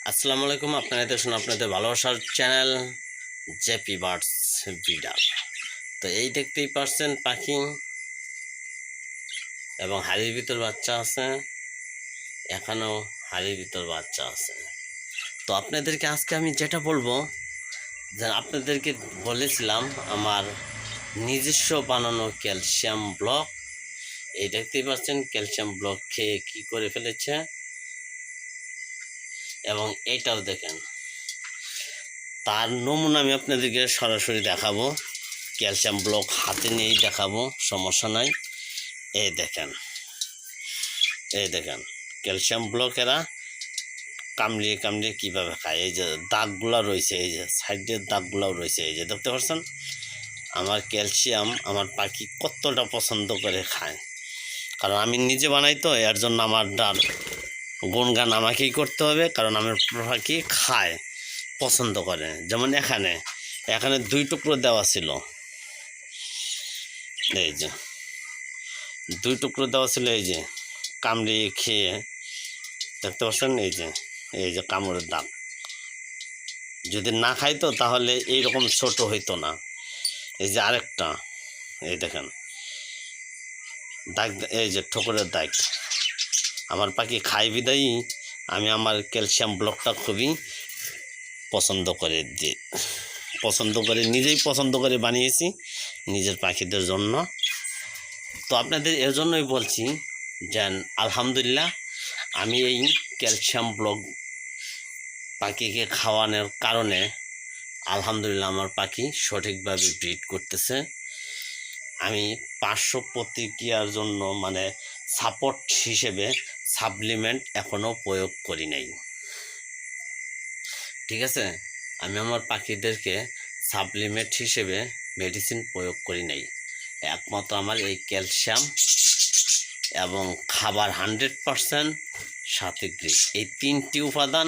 আসসালামু আলাইকুম। আপনারা দেখুন আপনাদের ভালোবাসার চ্যানেল জেপি বার্ডস বিডার। তো এই দেখতেই পাচ্ছেন পাখি এবং হাড়ির ভিতর বাচ্চা আছে, এখানেও হাড়ির ভিতর বাচ্চা আছে। তো আপনাদেরকে আজকে আমি যেটা বলবো, যে আপনাদেরকে বলেছিলাম আমার নিজস্ব বানানো ক্যালসিয়াম ব্লক। এই দেখতেই পাচ্ছেন ক্যালসিয়াম ব্লক খেয়ে কী করে ফেলেছে, এবং এইটাও দেখেন তার নমুনা আমি আপনাদেরকে সরাসরি দেখাবো। ক্যালসিয়াম ব্লক হাতে নিয়েই দেখাবো, সমস্যা নাই। এই দেখেন ক্যালসিয়াম ব্লক এরা কামড়িয়ে কামড়িয়ে কীভাবে খায়। এই যে দাগগুলো রয়েছে, এই যে সাইডের দাগগুলোও রয়েছে, এই যে দেখতে পাচ্ছেন। আমার ক্যালসিয়াম আমার পাখি কতটা পছন্দ করে খায়, কারণ আমি নিজে বানাই, তো এর জন্য আমার ডাল গুণগান আমাকেই করতে হবে, কারণ আমার পাখি খায়, পছন্দ করে। যেমন এখানে 2 টুকরো দেওয়া ছিল, এই যে 2 টুকরো দেওয়া ছিল, এই যে কামড়িয়ে খেয়ে দেখতে পাচ্ছেন। এই যে কামড়ের দাগ, যদি না খাইতো তাহলে এইরকম ছোট হইতো না। এই যে আরেকটা, এই দেখেন দাগ, এই যে ঠোকরের দাগ। আমার পাখি খাই বিদায়ী আমি আমার ক্যালসিয়াম ব্লকটা খুবই পছন্দ করে নিজেই পছন্দ করে বানিয়েছি নিজের পাখিদের জন্য। তো আপনাদের এর জন্যই বলছি যে আলহামদুলিল্লাহ আমি এই ক্যালসিয়াম ব্লক পাখিকে খাওয়ানোর কারণে আলহামদুলিল্লাহ আমার পাখি সঠিকভাবে ব্রিড করতেছে। আমি পার্শ্ব প্রতিক্রিয়ার জন্য মানে সাপোর্ট হিসেবে সাপ্লিমেন্ট এখনও প্রয়োগ করি নাই, ঠিক আছে। আমি আমার পাখিদেরকে সাপ্লিমেন্ট হিসেবে মেডিসিন প্রয়োগ করি নাই। একমাত্র আমার এই ক্যালসিয়াম এবং খাবার 100% সাথিগ্রিক, এই 3টি উপাদান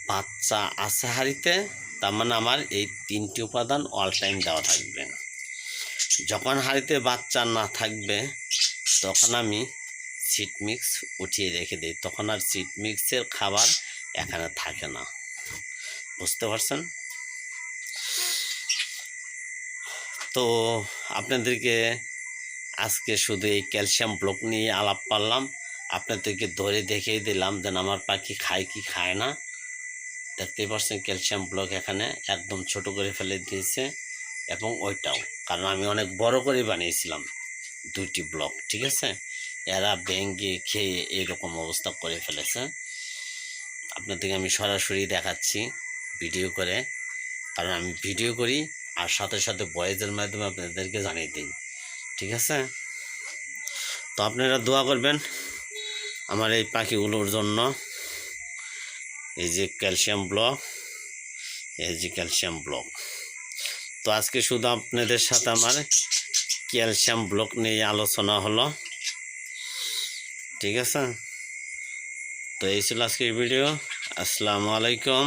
বাচ্চা আছে হাঁড়িতে, তার মানে আমার এই 3টি উপাদান অল টাইম দেওয়া থাকবে। যখন হাঁড়িতে বাচ্চা না থাকবে তখন আমি সিড মিক্স উঠিয়ে রেখে দিই, তখন আর সিড মিক্সের খাবার এখানে থাকে না, বুঝতে পারছেন। তো আপনাদেরকে আজকে শুধু এই ক্যালসিয়াম ব্লক নিয়ে আলাপ করলাম, আপনাদেরকে ধরে দেখিয়ে দিলাম যেন আমার পাখি খায় কি খায় না। দেখতেই পাচ্ছেন ক্যালসিয়াম ব্লক এখানে একদম ছোট করে ফেলে দিয়েছে, এবং ওইটাও, কারণ আমি অনেক বড় করে বানিয়েছিলাম 2টি ব্লক, ঠিক আছে। এরা ভেঙে খেয়ে এইরকম অবস্থা করে ফেলেছে। আপনাদেরকে আমি সরাসরি দেখাচ্ছি ভিডিও করে, কারণ আমি ভিডিও করি আর সাথে সাথে ভয়েসের মাধ্যমে আপনাদেরকে জানিয়ে দিই, ঠিক আছে। তো আপনারা দোয়া করবেন আমার এই পাখিগুলোর জন্য। এই যে ক্যালসিয়াম ব্লক, তো আজকে শুধু আপনাদের সাথে আমার ক্যালসিয়াম ব্লক নিয়ে আলোচনা হলো, ঠিক আছে। তো এই ছিল আজকের ভিডিও। আসসালামু আলাইকুম।